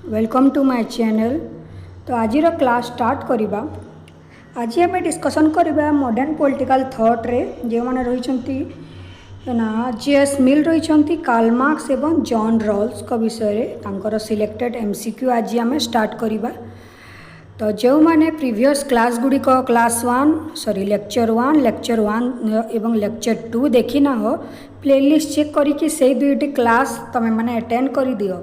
Welcome to my channel. तो आज class start करवा। आज आम डिस्कसन करवा मॉडर्न पॉलिटिकल थॉट रे जो मैंने रही ना जे.एस. मिल रही कार्ल मार्क्स एवं जॉन रॉल्स को विषय में सिलेक्टेड एमसीक्यू आज आम स्टार्ट करवा। तो जो मैंने प्रीवियस क्लास गुड़िक क्लास 1 लेक्चर 1 एवं लेक्चर 2 देखी ना हो प्लेलिस्ट चेक करके से दुईटी क्लास तमें मैंने अटेंड कर दियो।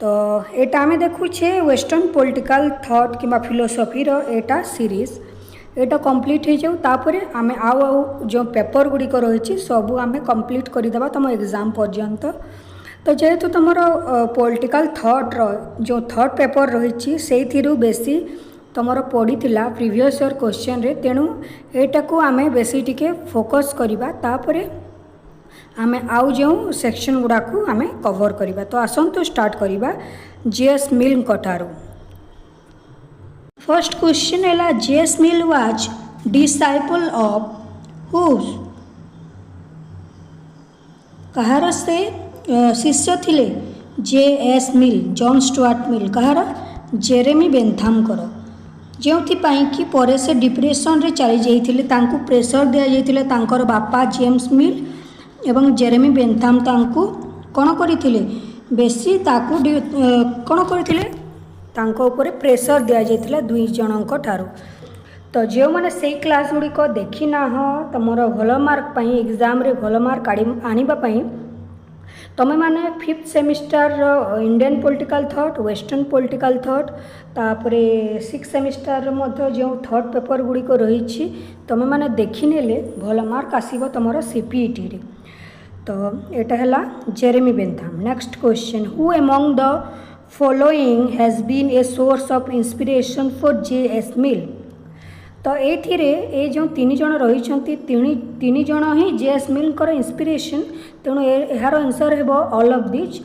तो एटा आम देखुचे वेस्टर्न पॉलिटिकल थॉट कि फिलोसफी एटा सीरीज एटा कंप्लीट हो जाऊ तापरे आमे आउ जो पेपर गुड़िक रही सबू आम कंप्लीट करदेबा तुम एग्जाम पर्यंत। तो जेहेतु तुम पॉलिटिकल थॉट जो थॉट पेपर रही से बेसी तुम पड़ी प्रीवियस ईयर क्वेश्चन रे तेणु एटा को आमे बेसी टिके फोकस करवा तापरे आमे आउ जो सेक्शन गुड़ा को आमे कवर करवा। तो आसंतु स्टार्ट करवा जे.एस. मिल कठारू। फर्स्ट क्वेश्चन है J S. Mill was disciple of whose कहार से शिष्य थिले J S. Mill John Stuart Mill कहार जेरेमी बेंथाम जो कि पर से डिप्रेशन रे चली जाइथिले तांकु प्रेशर दिया जाइथिले तांकर बापा जेम्स मिल एवं जेरेमी बेंथाम तांकु कौन करथिले बेसी ताकु कौन करथिले तांको ऊपर प्रेशर दिया जाइथिले दुई जनक ठारू। तो जो मैंने से क्लास गुड़िक देखी ना हो तुम भल मार्क पाई एग्जाम रे भल मार्क आनिबा पाई तुम मैंने 5th semester Indian political thought western political thought तापरे 6th सेमिस्टर मध्य जो थॉट पेपर गुड़िक रही तुम मैंने देखिने भल मार्क आसीबो तुमरो सीपीईटी रे। तो एटा हला Jeremy Bentham. Next question who among the following has been a source of inspiration for J S. Mill. तो ये जो 3 जन रही तीन जन ही जे.एस. मिल कर इंस्पिरेशन तेणु यार आंसर है ऑल ऑफ दिस।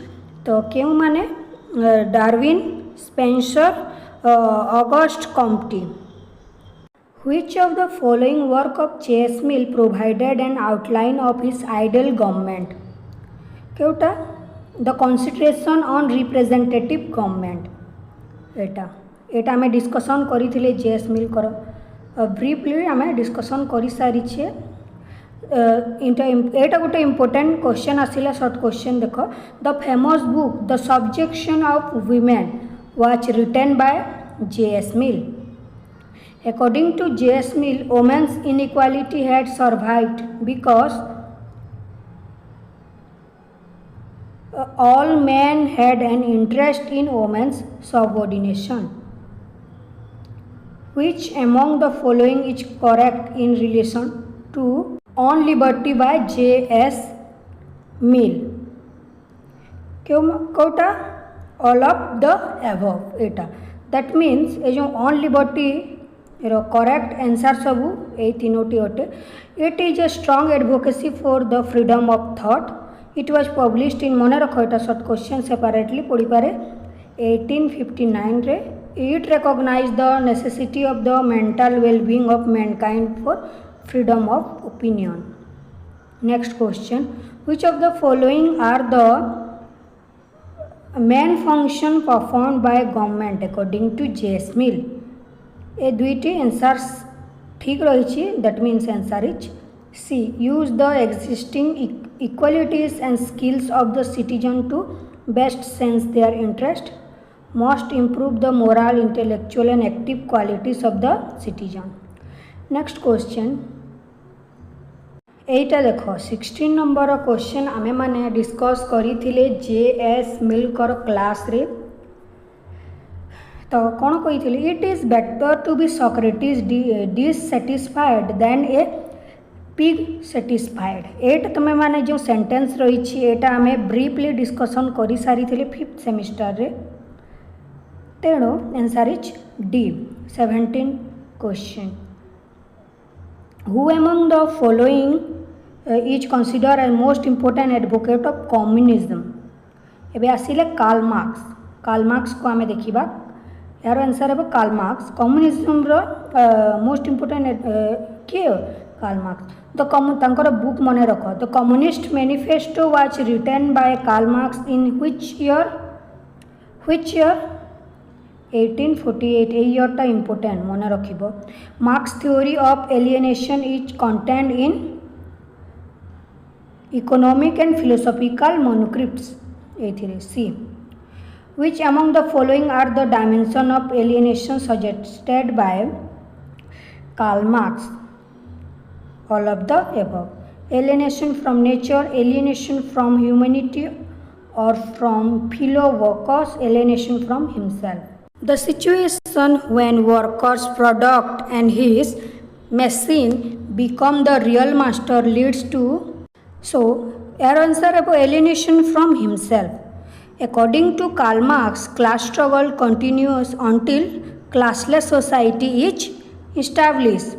तो क्यों माने Darwin Spencer August Comte. Which of the following work of J.S. Mill provided an outline of his ideal government? केउटा the concentration on representative government एटा आमे डिस्कशन करिथिले जे.एस. मिल कर briefly आमे discussion करि सारिछे। एटा गोटे इम्पोर्टेंट क्वेश्चन आसिला शॉर्ट क्वेश्चन देख the famous book the subjection of women was written by J S. Mill. According to J.S. Mill, women's inequality had survived because all men had an interest in women's subordination. Which among the following is correct in relation to On Liberty by J.S. Mill? कौटा all of the above Etah that means ये जो On Liberty correct answer सबू ये तीनोटी अटे। It is a strong advocacy for the freedom of thought it was published in मन रख एटा short question separately पढ़ी पारे 1859 रे। It recognise the necessity of the mental wellbeing of mankind for freedom of opinion. Next question which of the following are the main function performed by government according to J S. Mill. ए दुईटी answers ठीक रही that means answer is C use the existing equalities and skills of the citizen to best sense their interest must improve the moral intellectual and active qualities of the citizen. Next question एटा देख 16 number question आमे माने discuss करिथिले JS. मिल कर class रे। तो कौन कही it is better to be Socrates dissatisfied than a pig satisfied. एट तुम्हें माने जो सेंटेंस रही एटा आमे ब्रीफली डिस्कशन करी सारी 5th सेमिस्टर रे तेणु answer is D 17 question who among the following is consider as most important advocate of communism. एबे आसिले कार्ल मार्क्स को आमे देखिबा यार आंसर है Karl Marx. Communism most important किए कार्ल मार्क्स। द बुक मन रख the communist manifesto was written by Karl Marx in which year which year 1848 ए ईयरटा इम्पोर्टेंट मन रखिबो Marx theory of alienation is contained in economic and philosophical manuscripts एथिरे C which among the following are the dimension of alienation suggested by Karl Marx all of the above alienation from nature alienation from humanity or from fellow workers alienation from himself the situation when workers product and his machine become the real master leads to so your answer about alienation from himself according to Karl Marx class struggle continues until classless society is established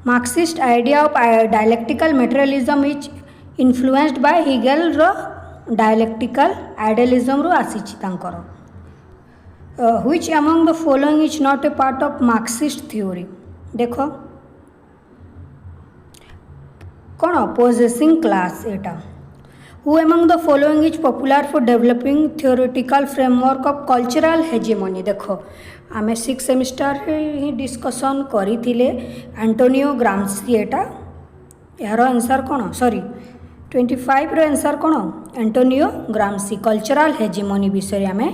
Marxist idea of dialectical materialism is influenced by Hegel रो dialectical idealism रो आसीची तांकर which among the following is not a part of Marxist theory देखो कौन possessing class Etah who among the following is popular for developing theoretical framework of cultural hegemony देखो आमे 6 semester ही discussion करिथिले Antonio Gramsci एटा यार answer कोन sorry 25 रो आंसर कोन एंटोनियो ग्राम्सी कल्चरल हेजेमनी विषय आमे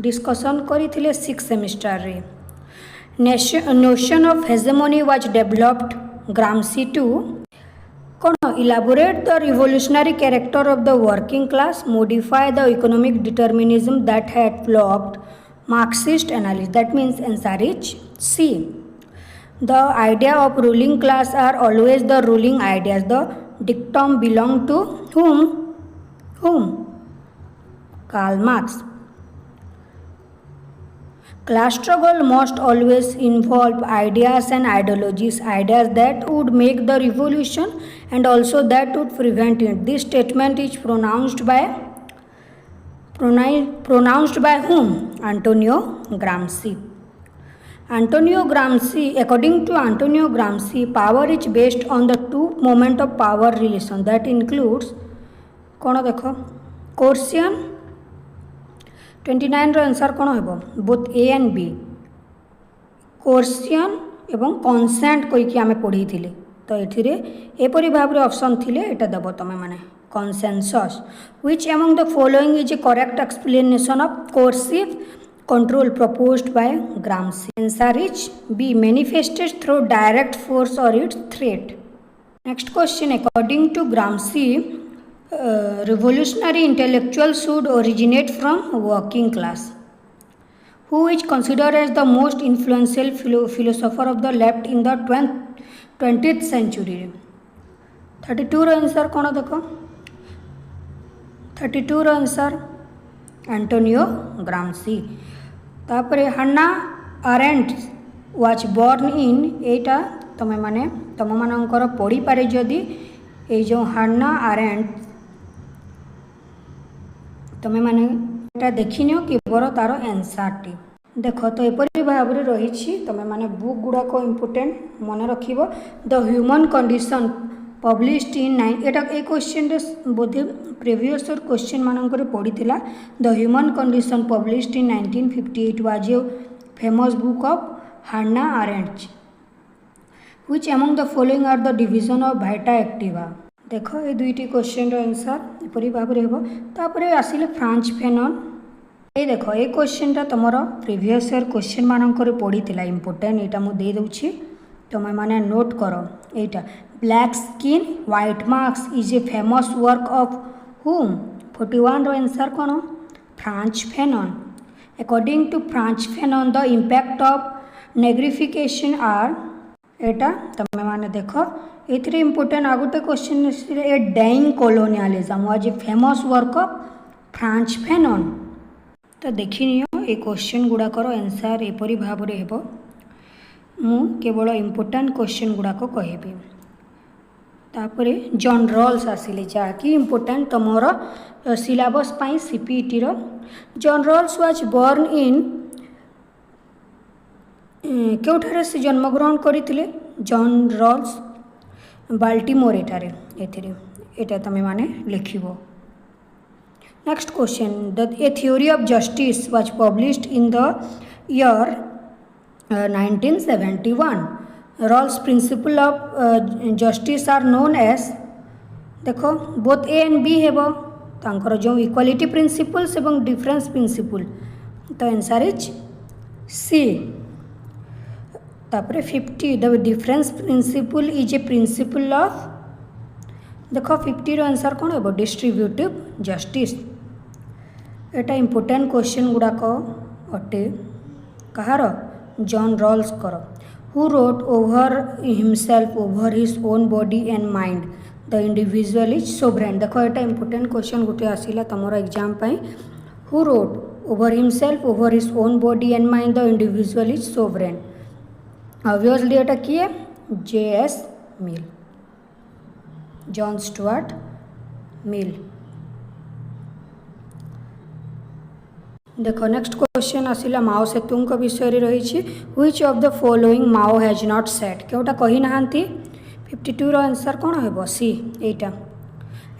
डिस्कसन करिथिले 6 सेमिस्टर रे notion of hegemony was developed Gramsci to कोन elaborate the revolutionary character of the working class modify the economic determinism that had flopped Marxist analysis that means answer is C. The idea of ruling class are always the ruling ideas. The dictum belong to whom? Karl Marx. Class struggle must always involve ideas and ideologies, ideas that would make the revolution and also that would prevent it. This statement is pronounced by whom? Antonio Gramsci. Antonio Gramsci, according to Antonio Gramsci, power is based on the two moment of power relation that includes कौन देखो coercion 29 रो answer कौन हेबो both A and B coercion एवं consent कोई कि आमे पढ़ी थिले तो एथिरे एपरि भाबरे ऑप्शन थिले एटा दबो तमे माने consensus which among the following is a correct explanation of coercive control proposed by Gramsci answer is B manifested through direct force or its threat next question according to Gramsci revolutionary intellectual should originate from working class who is considered as the most influential philosopher of the left in the 20th century 32 रो answer कोन देखो 32 रो answer Antonio Gramsci तापरे Hannah Arendt was born in एटा तमे माने तम मानकर पढ़ी पारे जदि ए जो हन्ना आरेंट तमे माने एटा देखिनियो कि बर तार आंसर टी देख तो एपरि भाव रे रही तमे माने बुक गुड़ाक इम्पोर्टेंट मन रखिबो the human condition published in एटा ए क्वेश्चन रे बोधे प्रीवियस ईयर क्वेश्चन मानकर पड़ीथिला the human condition published in 1958 was a famous book of Hannah Arendt which among the following are the division of vita activa देख ए दुईटी question रो answer एपरि भाव रे हेबो तापरे आसिले फ्रांच फेनन ए देख ए क्वेश्चन टा तमरो प्रीवियस ईयर क्वेश्चन मानकर पड़ीथिला इंपोर्टेंट एटा मु दे दउछि तमे माने नोट करो एटा black skin white marks is a famous work of whom 41 रो आंसर कोन Frantz Fanon according to Frantz Fanon the impact of negrification are एटा तमे माने देखो एथरे इंपोर्टेंट आ गोटे question a dying colonialism was a famous work of Frantz Fanon तो देखिनियो ए क्वेश्चन गुडा करो आंसर एपरि भाव रे हेबो मु केवल इंपोर्टेंट क्वेश्चन गुडा को कहबी तापरे जॉन रॉल्स आसिले जहाँकि इंपोर्टेंट तुमर सिलेबस पाई सीपीईटी रो John Rawls was born in केउठारे से जन्मग्रहण करथिले जॉन रॉल्स बाल्टीमोर एठारे एथिरे एटा तमे माने लिखिबो Next question. A theory of justice was published in the year 1971. Rawls' principle of justice are known as, देखो both A and B हेबो तांकर जो इक्वालिटी प्रिंसिपल्स एवं डिफरेंस प्रिंसिपल तो आंसर इज सी. तापर 50 the difference principle is a principle of, देखो 50 रो answer कौन हेबो डिस्ट्रीब्यूटिव जस्टिस. एटा इंपोर्टेंट क्वेश्चन गुड़ाक अटे कहार जॉन रॉल्स कर. Who wrote over himself over his own body and mind the individual is sovereign. देखो एटा इंपोर्टेंट क्वेश्चन गोटे आसिला तुमर एग्जाम पाई. Who wrote over himself over his own body and mind the individual is sovereign. Obviously एटा किए J.S. मिल, John Stuart Mill. देखो नेक्स्ट क्वेश्चन आसिला माओ सेतुंग विषय रही. Which of the following Mao has not said, केउटा कही नाहांती. 52 रो आंसर कौन हेबो सी. एटा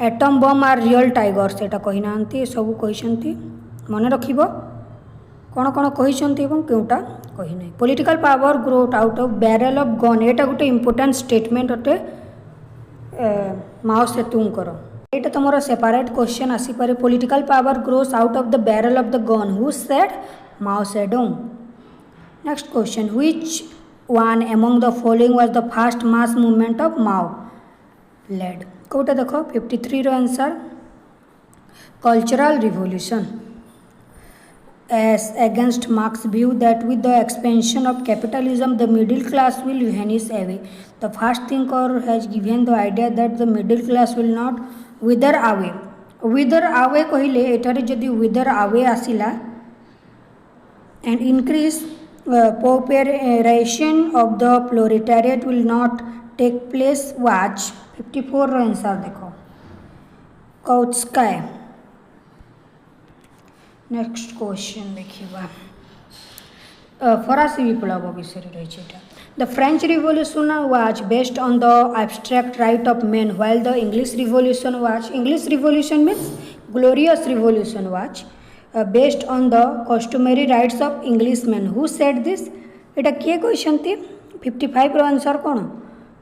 atom bomb are real tigers एटा कही नाहांती. सब कहिसंती मन रखिबो कौन कौन कहिसंती एवं केउटा कही नै. Political power growth out of barrel of gun एटा गोटे इंपोर्टेंट स्टेटमेंट अटे माओ सेतुंग करो. एटा तुमर सेपरेट क्वेश्चन आसी पारे. Political power grows out of the barrel of the gun, who said Mao Zedong. Next question. Which one among the following was the first mass movement of Mao led. कोटा देखो 53 रो answer cultural revolution. As against Marx's view that with the expansion of capitalism the middle class will vanish away, the first thinker has given the idea that the middle class will not wither away. Wither away कहले एटारे जदि wither away आसिला and increase pauperization of the proletariat will not take place. Watch 54 row answer देखो कौत्स्काय. Next question देखिबा फरासी विप्लव विषय रही. The French revolution was based on the abstract right of main while the English revolution was, English revolution means glorious revolution was based on the customary rights of English man. Who said this, एटा किए कहते. 55 रो answer कौन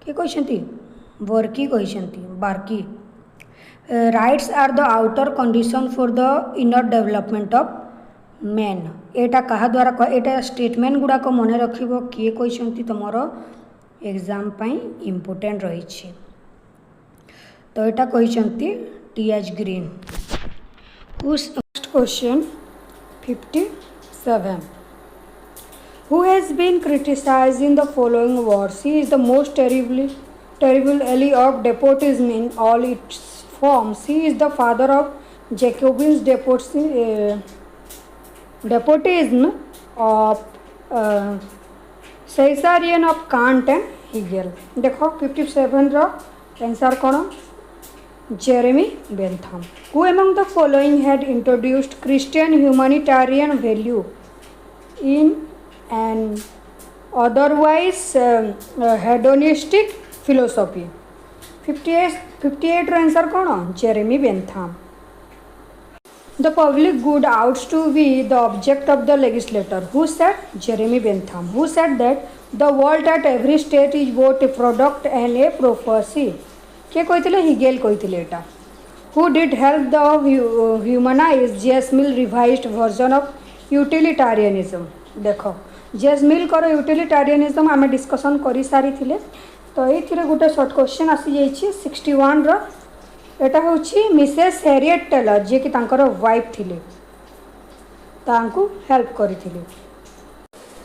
किए कहते वर्की कहते बार्की. Rights are the outer condition for the inner development of man. एटा कहा द्वारा एटा स्टेटमेंट गुड़ाक मन रखिबो किए कहते तुमर एग्जाम पाई इंपोर्टेंट रही. तो एटा कहते T.H. Green. Next question 57. Who has been criticized in the following words? He is the most terrible ally of despotism in all its forms. He is the father of Jacobin despotism of Caesarian of Kant and Hegel. देखो 57 रो answer कौन Jeremy Bentham. Who among the following had introduced Christian humanitarian value in an otherwise hedonistic philosophy? 58 row answer कौन Jeremy Bentham. The public good ought to be the object of the legislator. Who said? Jeremy Bentham. Who said that the world at every stage is both a product and a prophecy? के कहते Hegel कहते एटा. Who did help the humanize J.S. Mill revised version of utilitarianism? देखो J.S. Mill कर यूटिलिटारियनिज्म आम discussion कर सारी थिले. तो ये गोटे शॉर्ट क्वेश्चन आसी जाइए 61 रो. एटा होची मिसेस हैरियट टेलर जे कि तांकर वाइफ थिले, तांकु हेल्प करिथिले.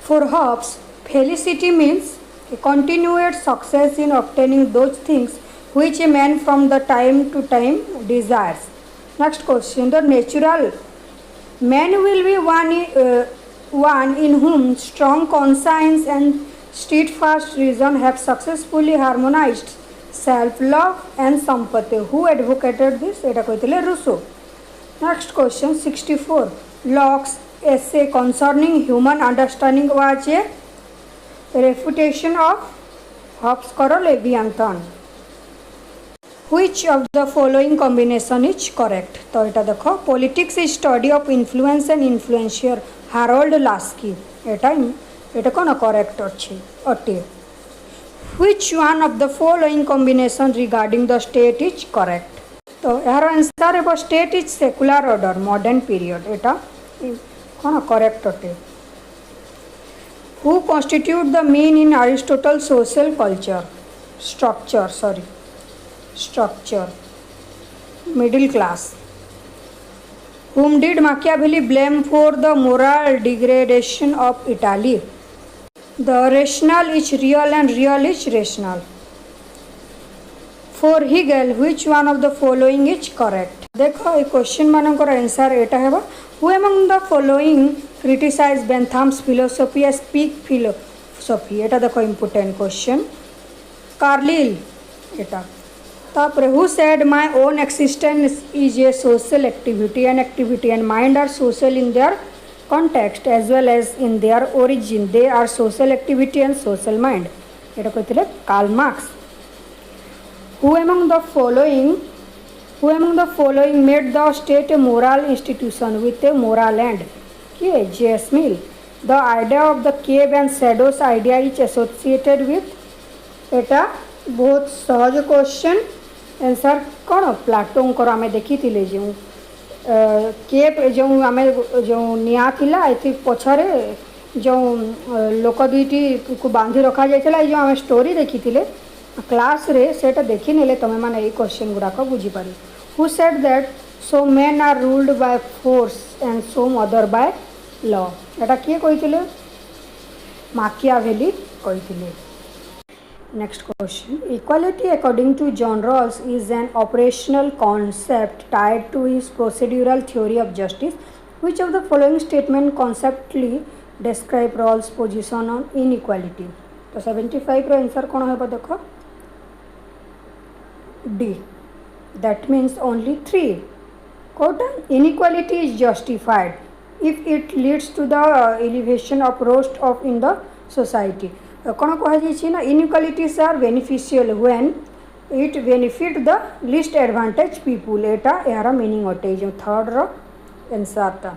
For Hobbes felicity means a continued success in obtaining those things which a man from the time to time desires. Next question. The natural man will be one in whom strong conscience and steadfast reason have successfully harmonized self-love and sympathy. Who advocated this? एटा कहते Rousseau. Next question 64. Locke's essay concerning human understanding was a refutation of Hobbes' Leviathan. Which of the following combination is correct? तो এটা देखो politics is study of influence and influencer Harold Lasky এটা কোন correct ଅଛି অটে Which one of the following combination regarding the state is correct? तो यार answer है state is secular order modern period এটা কোন correct অটে Who constitute the mean in Aristotle's social culture structure middle class Whom did Machiavelli blame for the moral degradation of Italy The rational is real and real is rational For Hegel which one of the following is correct देखो ये question मानकर answer एटा हेबा Who among the following criticize Bentham's philosophy as peak philosophy एटा देखो important question Carlyle एटा तापरे who said my own existence is a social activity and mind are social in their context as well as in their origin they are social activity and social mind एटा कहथिले Karl Marx who among the following made the state a moral institution with a moral end किए J.S. Mill the idea of the cave and shadows idea is associated with एटा बहुत सहज question answer कौन प्लाटोन को आम देखी जो cap जो आम जो निआ थिला एथि पछरे जो लोक दुईटी को बांधी रखा जाइछला जो आम स्टोरी देखी क्लास रे सेटा देखी नेले तमे माने ए क्वेश्चन गुडाक बुझी पारि who said that so men are ruled by force and so other by law एटा किए कहिथिले माकियावेली कहिथिले Next question. Equality according to John Rawls is an operational concept tied to his procedural theory of justice. Which of the following statement conceptually describe Rawls' position on inequality? तो 75 रो answer कौन है देखो D. That means only 3. Quote, inequality is justified if it leads to the elevation of roast of in the society. कौन कहुच्छे ना inequalities are beneficial when it benefit the least advantage people एटा यार meaning अटे जो third row answer ता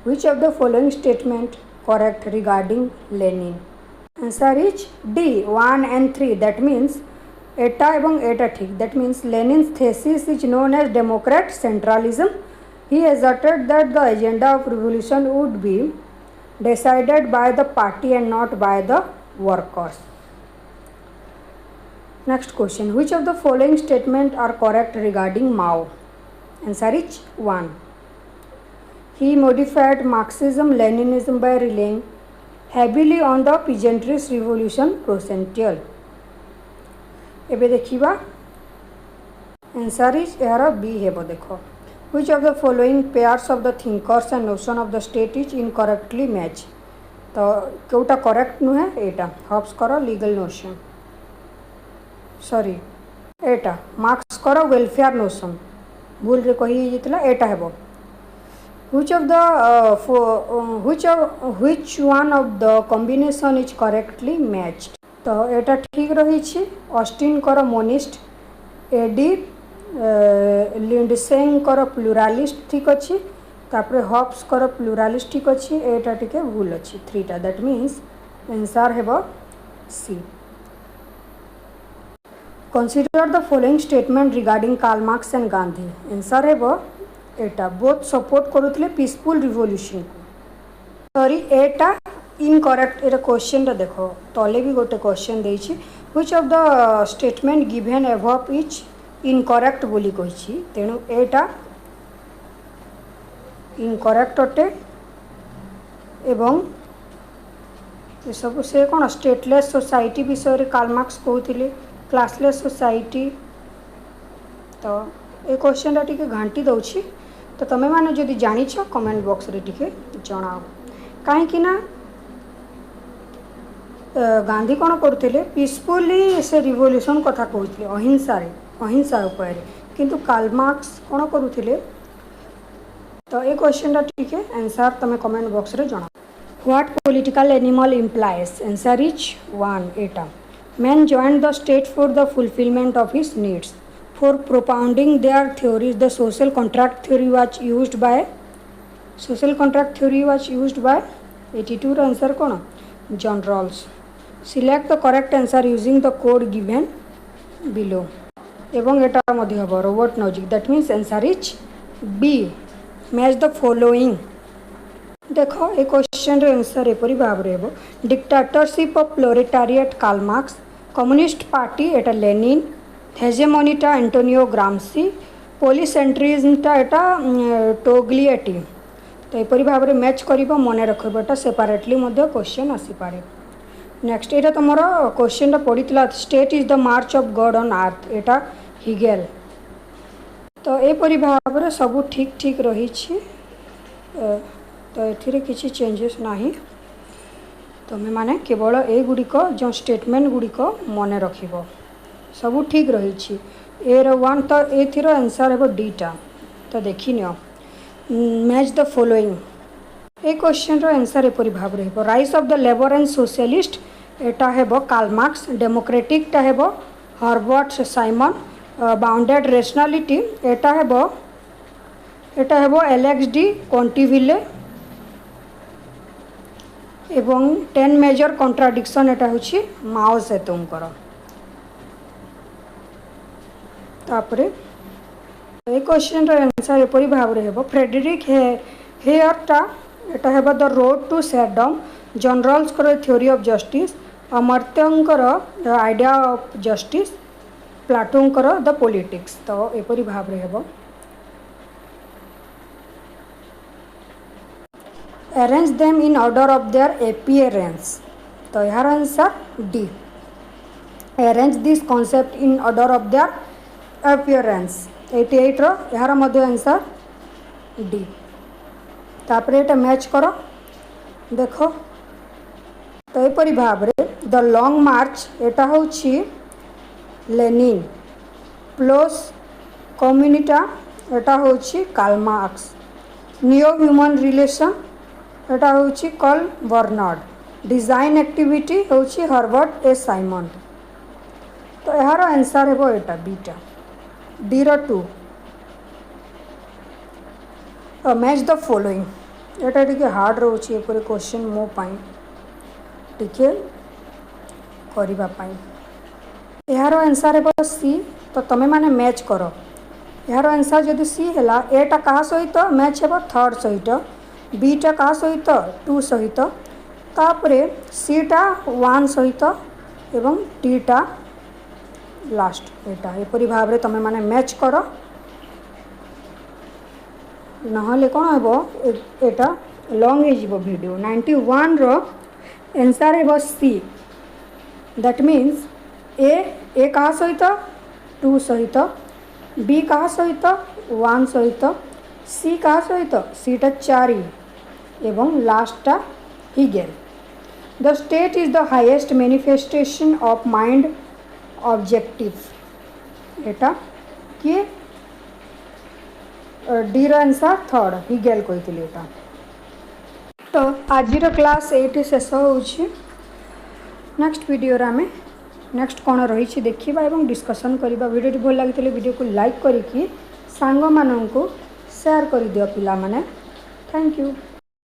which of the following statement correct regarding Lenin answer is D 1 and 3 that means एटा एवं एटा ठीक that means Lenin's thesis is known as democrat centralism he asserted that the agenda of revolution would be decided by the party and not by the workers. Next question. Which of the following statements are correct regarding Mao? Answer is 1. He modified Marxism-Leninism by relying heavily on the peasantry's revolution potential. एबे देखिबा answer is यार B हेबो देखो Which of the following pairs of the thinkers and notion of the state is incorrectly match? तो Kota correct नुहे एटा Hobbs करो legal notion sorry एटा marks करो welfare notion भूल रे कही जितला एटा हेबो which one of the combination is correctly matched? तो एटा ठीक रही छी ऑस्टिन करो मोनिस्ट एडी लिंडसेन कर प्लुरालिस्ट ठीक अच्छी तापरे हॉब्स कर प्लुरालिस्ट ठीक अच्छी एटा टिके भूल अच्छी 3टा दैट मीन्स आंसर हेबो C consider the following statement regarding Karl Marx and Gandhi answer हेबो एटा बोथ सपोर्ट करुथले पीसफुल रिवोल्यूशन को सॉरी एटा इनकरेक्ट एटा क्वेश्चन रा देखो तले भी गोटे क्वेश्चन देछि which of the statement given above is incorrect बोली कही तेणु एटा इनकरेक्ट अटे एवं ये सब से कौन स्टेटलेस सोसाइटी विषय रे कार्ल मार्क्स कहते क्लासलेस सोसाइटी तो ये क्वेश्चन टा टिके घांटी दउछि तो तमे माने जदि जानिछ कमेंट बॉक्स रे टिके जणाओ काहे कि ना गांधी कौन करते पीसफुली से रिवोल्यूशन कथा कहते अहिंसा उपाय किंतु कार्ल मार्क्स कौन करुले तो ये क्वेश्चन ठीक है आंसर तमें कमेंट बॉक्स रे जना what political animal implies answer is 1 Etah Men joined the state for the fulfillment of his needs. For propounding their theories, the social contract theory was used by 82 ର answer कौन John Rawls. Select the correct answer using the code given below. एवं एटा मध्य हम रोबोट लॉजिक that means answer is B. Match the following. देख ए क्वेश्चन रे आंसर एपरी भाव रे हेबो. Dictatorship of proletariat Karl Marx. Communist party एटा लेनिन. हेजेमोनीटा एंटोनियो ग्राम्सी. पोलिसेंट्रिज्मटा एटा टोग्लिएटी. तो यहपरी भाव में मैच कर मन रखा सेपारेटली क्वेश्चन आसीपे. नेक्स्ट यहाँ तुम क्वेश्चन पड़ा state is the March of God on earth. यहाँ हिगेल. तो यहपरी भाव में सब ठीक ठीक रही. तो ये किसी चेंजेस ना. तुम्हें माने केवल ए गुड़िक जो स्टेटमेंट गुड़िक मन रख सब ठीक रही. ए वन तो एथर आंसर हे डीटा. तो देखी नियो मैच द फॉलोइंग. ए क्वेश्चन रो आंसर एपरी भाव रहिबो. Rise of the labour and socialist एटा हेबो कार्ल मार्क्स. डेमोक्रेटिक टा हेबो हर्बर्ट साइमन. बाउंडेड रेशनलिटी एटा हेबो एलेक्स डी कॉन्टिविले. एवं 10 मेजर कॉन्ट्राडिक्शन एटा होछि माओ सेतुंगर. तापरे ए क्वेश्चन रो आंसर एपरी भाव रे हेबो. फ्रेडरिक हेयरटा एटा हेबो the road to serfdom. John Rawls करो थ्योरी ऑफ जस्टिस. अमर्त्यंकर द आइडिया ऑफ जस्टिस. प्लाटून करो द पॉलिटिक्स. तो एपरी भाव रे हेबो. Arrange them in order of their appearance. तो यार answer D. Arrange this concept in order of their appearance. 88 रो यार मध्य आंसर डी. तापर एटा मैच करो देखो. तो यहपरी भाव में द लॉन्ग मार्च एटा होछि लेनिन. प्लस कम्युनिटा एटा होछि Karl Marx. Neo human relation एटा होछि कार्ल बर्नार्ड. डिजाइन एक्टिविटी होछि हर्बर्ट ए साइमन. तो यार आंसर हेबो एटा बीटा. डी रो 2. Match the following. एटा टिके हार्ड रोची एपरी क्वेश्चन मो पाई टिके करिबा पाई. यार आंसर हेबो सी. तो तमे माने मैच करो. यार आंसर जदि सी हैला एटा कहा सहित मैच हेबो थर्ड सहित. बीटा कहा सहित 2 सहित. तापरे सीटा 1 सहित एवं टीटा लास्ट. एटा एपरी भाव में तुम माने मैच करो. नहले कौन हेबो एटा लॉन्ग हो वीडियो. 91 रो आंसर हेबो सी. दैट मीन्स ए कहा सहित 2 सहित. बी कहा सहित 1 सहित. सी कहा सहित सीटा 4 एवं लास्टा Hegel. The state is the highest manifestation of mind objective. एटा किए डी रो आंसर थर्ड हिगेल कही. तो आज क्लास ये शेष हो. नेक्स्ट वीडियो रे आमे नेक्स्ट कौन रही देखा और डिस्कसन करवा. वीडियो भल लगी वीडियो को लाइक करके सांग मानू शेयर कर दियो पिला माने. Thank you.